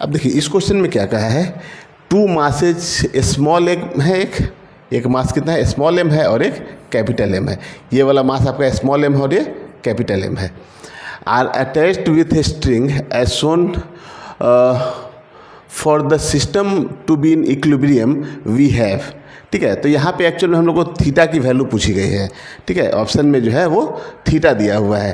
अब देखिए इस क्वेश्चन में क्या कहा है, 2 मासेज स्मॉल एम है, एक मास कितना है, स्मॉल एम है और एक कैपिटल एम है। ये वाला मास आपका स्मॉल एम है और ये कैपिटल एम है। R attached with a string as shown for the system to be in equilibrium we have. ठीक है, तो यहाँ पे एक्चुअल में हम लोग को थीटा की वैल्यू पूछी गई है। ठीक है, ऑप्शन में जो है वो थीटा दिया हुआ है,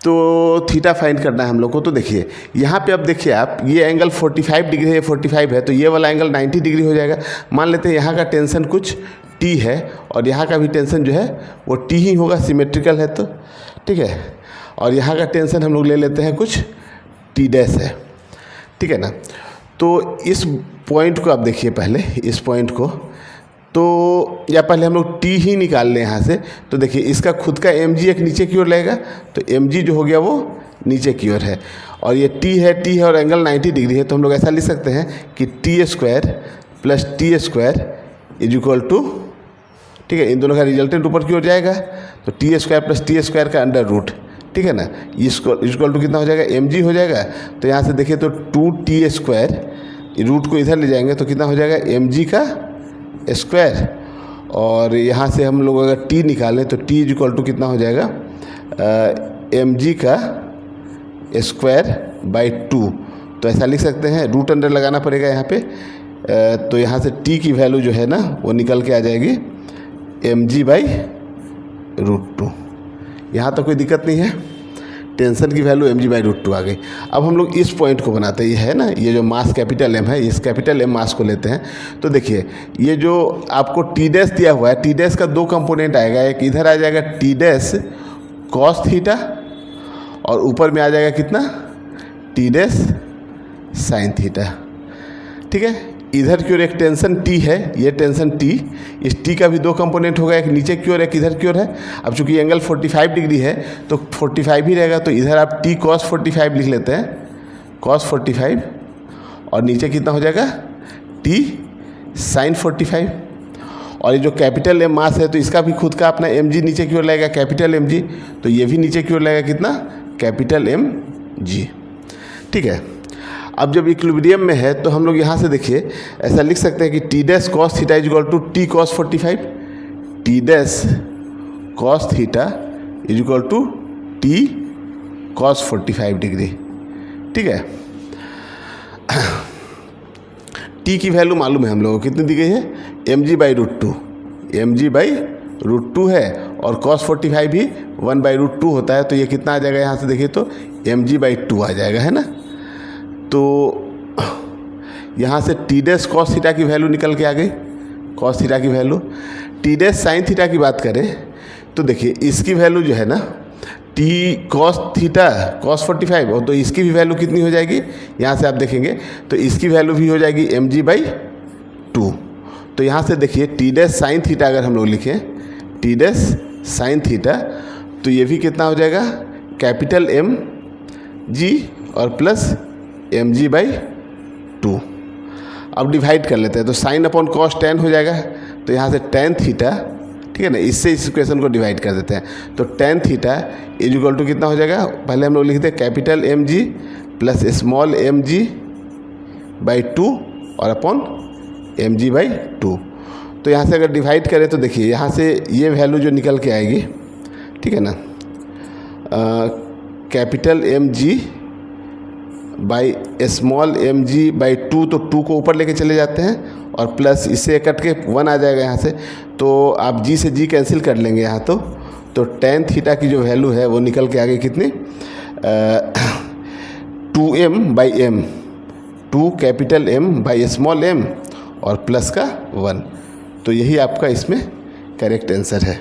तो थीटा फाइंड करना है हम लोग को। तो देखिए यहाँ पे अब देखिए आप, ये एंगल 45 डिग्री है, 45 है, तो ये वाला एंगल 90 डिग्री हो जाएगा। मान लेते हैं यहाँ का टेंशन कुछ टी है और यहाँ का भी टेंशन जो है वो टी ही होगा, सिमेट्रिकल है तो। ठीक है, और यहाँ का टेंशन हम लोग ले लेते हैं कुछ टी डैश है। ठीक है ना, तो इस पॉइंट को आप देखिए पहले, इस पॉइंट को, तो या पहले हम लोग टी ही निकाल लें यहाँ से। तो देखिए इसका खुद का एम जी एक नीचे की ओर लगेगा, तो एम जी जो हो गया वो नीचे की ओर है, और ये टी है और एंगल 90 डिग्री है, तो हम लोग ऐसा लिख सकते हैं कि T square plus T square is equal to, ठीक है, इन दोनों का रिजल्टेंट ऊपर की ओर जाएगा, तो T square plus T square का अंडर रूट। ठीक है ना, इसको इक्वल टू कितना हो जाएगा, एम जी हो जाएगा। तो यहाँ से देखिए तो 2t स्क्वायर, रूट को इधर ले जाएंगे तो कितना हो जाएगा, एम जी का स्क्वायर, और यहाँ से हम लोग अगर t निकालें तो t इक्वल टू कितना हो जाएगा, एम जी का स्क्वायर बाई 2। तो ऐसा लिख सकते हैं, रूट अंडर लगाना पड़ेगा यहाँ पे, तो यहाँ से t की वैल्यू जो है ना वो निकल के आ जाएगी एम जी बाई रूट 2। यहाँ तो कोई दिक्कत नहीं है, टेंशन की value M G by root 2 आ गई। अब हम लोग इस पॉइंट को बनाते हैं, ये है ना, ये जो मास कैपिटल एम है, इस कैपिटल एम मास को लेते हैं। तो देखिए ये जो आपको टी डैश दिया हुआ है, टी डैश का 2 कंपोनेंट आएगा, एक इधर आ जाएगा टी डैश कॉस थीटा, और ऊपर में आ जाएगा कितना, टी डैश साइन थीटा। ठीक है, इधर की ओर एक टेंशन टी है, ये टेंशन टी, इस टी का भी 2 कंपोनेंट होगा, एक नीचे की ओर एक इधर की ओर है। अब चूंकि एंगल 45 डिग्री है तो 45 ही रहेगा, तो इधर आप टी कॉस 45 लिख लेते हैं, कॉस 45, और नीचे कितना हो जाएगा, टी साइन 45। और ये जो कैपिटल एम मास है तो इसका भी खुद का अपना एम जी नीचे की ओर लगेगा, कैपिटल एम जी, तो ये भी नीचे की ओर लगेगा कितना, कैपिटल एम जी। ठीक है, अब जब इक्विलिब्रियम में है तो हम लोग यहाँ से देखिए ऐसा लिख सकते हैं कि T dash cos theta is equal to T cos 45, T dash cos theta is equal to T cos 45 degree. ठीक है, टी की वैल्यू मालूम है हम लोगों को, कितनी दी गई है, M G by root 2, M G by root 2 है, और कॉस 45 भी 1 बाई रूट 2 होता है, तो ये कितना आ जाएगा, यहाँ से देखिए तो एम जी बाई 2 आ जाएगा, है ना। तो यहाँ से टी डैश कॉस थीटा की वैल्यू निकल के आ गई, कॉस थीटा की value. T dash sine theta की बात करें तो देखिए इसकी वैल्यू जो है ना, टी कॉस थीटा कॉस 45, और तो इसकी भी वैल्यू कितनी हो जाएगी, यहाँ से आप देखेंगे तो इसकी वैल्यू भी हो जाएगी एम जी बाई 2। तो यहाँ से देखिए टी डैश साइन थीटा अगर हम लोग लिखें, टी डैश साइन थीटा, तो ये भी कितना हो जाएगा, कैपिटल एम जी और प्लस एम जी बाई 2। अब डिवाइड कर लेते हैं, तो साइन अपॉन कॉस टेन हो जाएगा, तो यहाँ से टेन थीटा, ठीक है ना, इससे इस इक्वेशन को डिवाइड कर देते हैं, तो tan theta is equal to कितना हो जाएगा, पहले हम लोग लिखते हैं capital M G plus small M G by 2 और अपॉन एम जी बाई 2। तो यहाँ से अगर डिवाइड करें तो देखिए यहाँ से ये वैल्यू जो निकल के आएगी, ठीक है ना, capital M G by small M G by 2, तो 2 को ऊपर लेके चले जाते हैं, और प्लस इससे कट के 1 आ जाएगा यहाँ से, तो आप जी से जी कैंसिल कर लेंगे यहाँ, तो टेन थीटा की जो वैल्यू है वो निकल के आ गई कितनी, 2m by M, 2 capital M by small M और प्लस का 1। तो यही आपका इसमें करेक्ट आंसर है।